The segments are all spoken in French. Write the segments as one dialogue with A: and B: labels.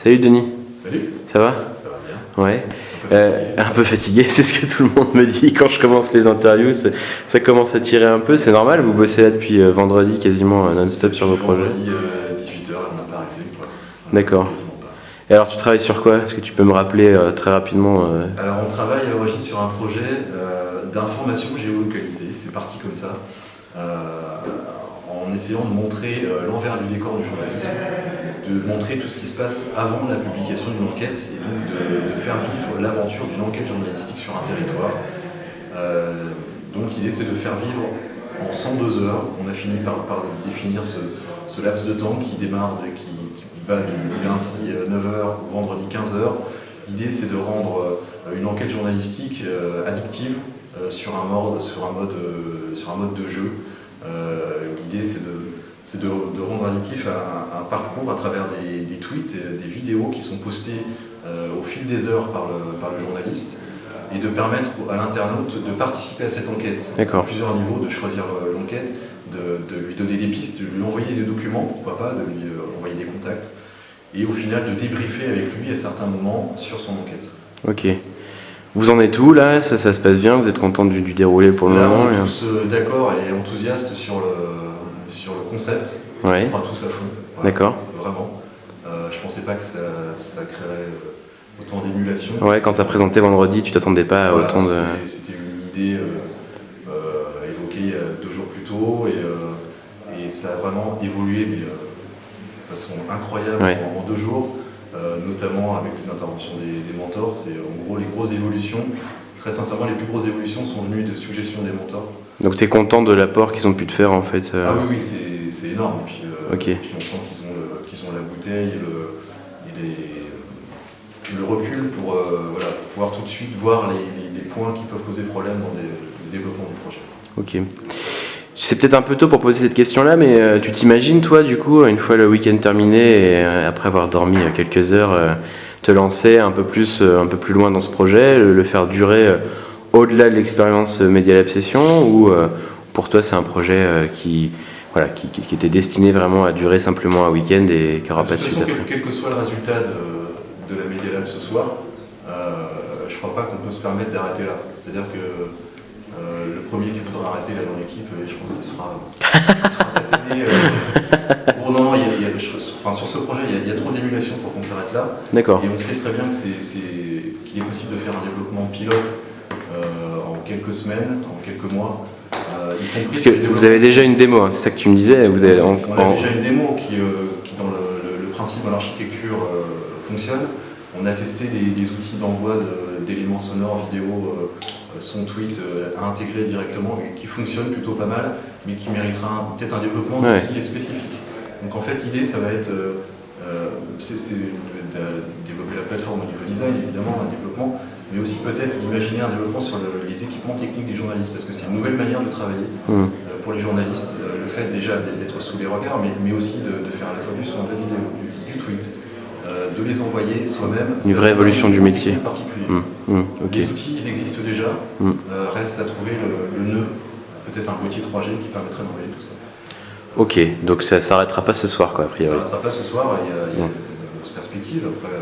A: Salut Denis.
B: Salut.
A: Ça va?
B: Ça va bien.
A: Ouais. Un peu fatigué, c'est ce que tout le monde me dit quand je commence les interviews. Ça commence à tirer un peu, c'est normal. Vous bossez là depuis vendredi quasiment non-stop sur vos projets.
B: Vendredi 18h, on n'a pas arrêté.
A: D'accord. Et alors tu travailles sur quoi? Est-ce que tu peux me rappeler très rapidement
B: Alors on travaille à l'origine sur un projet d'information géolocalisée. C'est parti comme ça. En essayant de montrer l'envers du décor du journalisme, de montrer tout ce qui se passe avant la publication d'une enquête et donc de faire vivre l'aventure d'une enquête journalistique sur un territoire. Donc l'idée c'est de faire vivre en 102 heures. On a fini par définir ce laps de temps qui démarre, qui va du lundi 9h au vendredi 15h. L'idée c'est de rendre une enquête journalistique addictive sur un mode de jeu. L'idée c'est de rendre addictif un parcours à travers des tweets, des vidéos qui sont postées au fil des heures par le journaliste et de permettre à l'internaute de participer à cette enquête à plusieurs niveaux, de choisir l'enquête, de lui donner des pistes, de lui envoyer des documents, pourquoi pas, de lui envoyer des contacts et au final de débriefer avec lui à certains moments sur son enquête.
A: Ok. Vous en êtes où là? Ça se passe bien? Vous êtes content du déroulé pour le moment?
B: On est tous d'accord et enthousiastes sur le concept.
A: Ouais.
B: On croit tous à fond. Voilà,
A: d'accord.
B: Vraiment. Je pensais pas que ça créerait autant d'émulation.
A: Ouais, quand tu as présenté vendredi, tu t'attendais pas à autant de...
B: C'était une idée évoquée 2 jours plus tôt et ça a vraiment évolué mais, de façon incroyable en 2 jours. Notamment avec les interventions des mentors. C'est en gros les grosses évolutions. Très sincèrement, les plus grosses évolutions sont venues de suggestions des mentors. Donc
A: tu es content de l'apport qu'ils ont pu te faire en fait
B: Ah oui, c'est énorme. Et puis on sent qu'ils ont la bouteille et le recul pour pouvoir tout de suite voir les points qui peuvent poser problème dans le développement du projet.
A: Ok. C'est peut-être un peu tôt pour poser cette question-là, mais tu t'imagines, toi, du coup, une fois le week-end terminé et après avoir dormi quelques heures, te lancer un peu plus loin dans ce projet, le faire durer au-delà de l'expérience Media Lab Session, ou pour toi, c'est un projet qui était destiné vraiment à durer simplement un week-end et qui n'aura pas de suite après?
B: Quel que soit le résultat de la Media Lab ce soir, je ne crois pas qu'on peut se permettre d'arrêter là. C'est-à-dire que le premier qui voudra arrêter là dans l'équipe, je pense qu'il se fera tâtonner. Sur ce projet, il y a trop d'émulation pour qu'on s'arrête là.
A: D'accord.
B: Et on sait très bien qu'il est possible de faire un développement pilote en quelques semaines, en quelques mois.
A: Parce que vous avez déjà une démo, hein, c'est ça que tu me disais.
B: On a déjà une démo qui dans le principe de l'architecture, fonctionne. On a testé des outils d'envoi d'éléments sonores, vidéo, son tweet à intégrer directement et qui fonctionne plutôt pas mal, mais qui méritera peut-être un développement d'outils spécifique. Donc en fait l'idée ça va être c'est de développer la plateforme au niveau design, évidemment, un développement, mais aussi peut-être d'imaginer un développement sur les équipements techniques des journalistes, parce que c'est une nouvelle manière de travailler pour les journalistes. Le fait déjà d'être sous les regards, mais aussi de faire à la fois du son, de la vidéo, du tweet, de les envoyer soi-même.
A: Une vraie évolution du métier.
B: Les outils, ils existent déjà. Reste à trouver le nœud, peut-être un boîtier 3G qui permettrait d'envoyer tout ça.
A: Ok, donc ça ne s'arrêtera pas ce soir, quoi, a priori.
B: Ça ne s'arrêtera pas ce soir, il y a une grosse perspective. Après,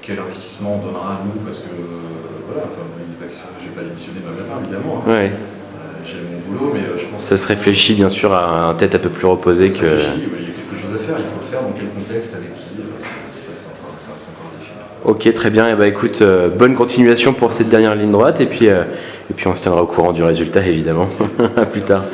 B: quel investissement on donnera à nous, parce que il n'est pas question que je ne vais pas démissionner demain matin, évidemment.
A: Ouais.
B: J'ai mon boulot, mais je pense
A: ça se réfléchit bien sûr à un tête un peu plus reposé que...
B: Il y a quelque chose à faire, il faut le faire, dans quel contexte, avec qui, ça reste encore défini.
A: Ok, très bien, et écoute, bonne continuation pour cette dernière ligne droite, et puis on se tiendra au courant du résultat, évidemment. À plus tard.